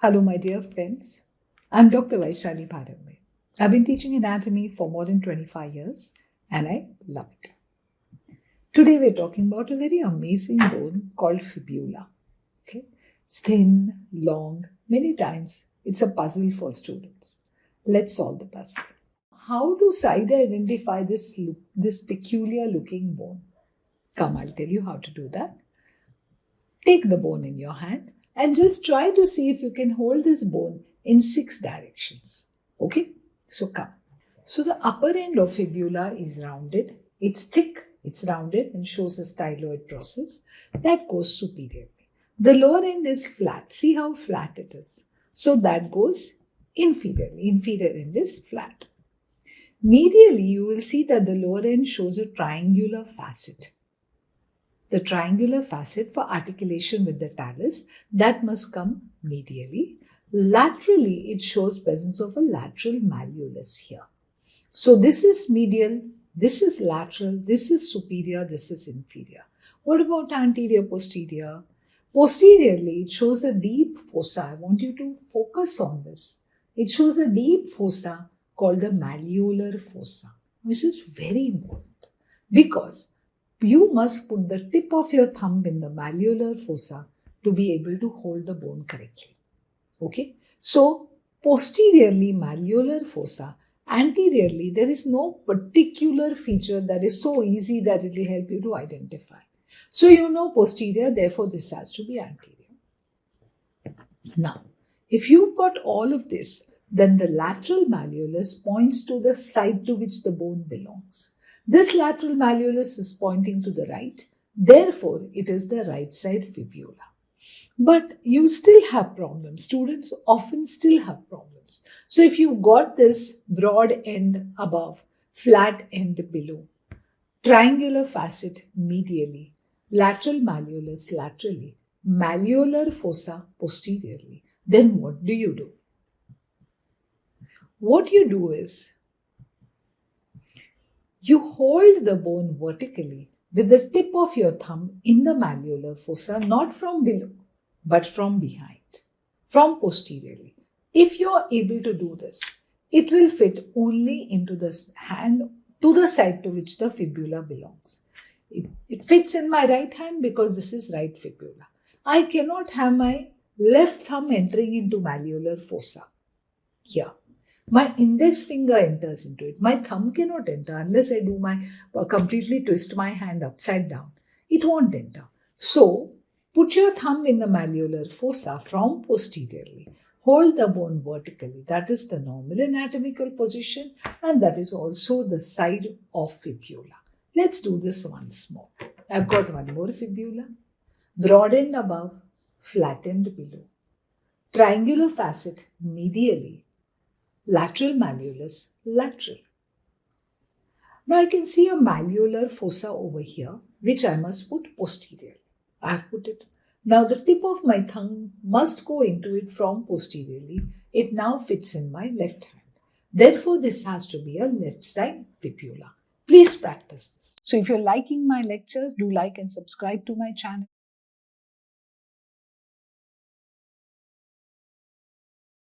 Hello, my dear friends. I'm Dr. Vaishaly Bharambe. I've been teaching anatomy for more than 25 years and I love it. Today, we're talking about a very amazing bone called fibula. Okay? It's thin, long, many times it's a puzzle for students. Let's solve the puzzle. How do side identify this peculiar looking bone? Come, I'll tell you how to do that. Take the bone in your hand and just try to see if you can hold this bone in 6 directions. Okay? So come. So the upper end of fibula is rounded. It's thick, it's rounded and shows a styloid process that goes superiorly. The lower end is flat. See how flat it is. So that goes inferiorly. Inferior end is flat. Medially, you will see that the lower end shows a triangular facet. The triangular facet for articulation with the talus, that must come medially. Laterally, it shows presence of a lateral malleolus here. So this is medial, this is lateral, this is superior, this is inferior. What about anterior, posterior? Posteriorly, it shows a deep fossa. I want you to focus on this. It shows a deep fossa called the malleolar fossa, which is very important because you must put the tip of your thumb in the malleolar fossa to be able to hold the bone correctly. Okay? So, posteriorly malleolar fossa, anteriorly there is no particular feature that is so easy that it will help you to identify. So, you know posterior, therefore this has to be anterior. Now, if you've got all of this, then the lateral malleolus points to the side to which the bone belongs. This lateral malleolus is pointing to the right, therefore it is the right side fibula. But you still have problems. Students often still have problems. So if you've got this broad end above, flat end below, triangular facet medially, lateral malleolus laterally, malleolar fossa posteriorly, then what do? What you do is, you hold the bone vertically with the tip of your thumb in the malleolar fossa, not from below, but from behind, from posteriorly. If you are able to do this, it will fit only into the hand to the side to which the fibula belongs. It fits in my right hand because this is right fibula. I cannot have my left thumb entering into malleolar fossa here. My index finger enters into it. My thumb cannot enter unless I do my completely twist my hand upside down. It won't enter. So, put your thumb in the malleolar fossa from posteriorly. Hold the bone vertically. That is the normal anatomical position and that is also the side of fibula. Let's do this once more. I've got one more fibula. Broad end above, flat end below. Triangular facet medially. Lateral malleolus lateral. Now I can see a malleolar fossa over here, which I must put posteriorly. I have put it. Now the tip of my thumb must go into it from posteriorly. It now fits in my left hand. Therefore, this has to be a left side fibula. Please practice this. So if you're liking my lectures, do like and subscribe to my channel.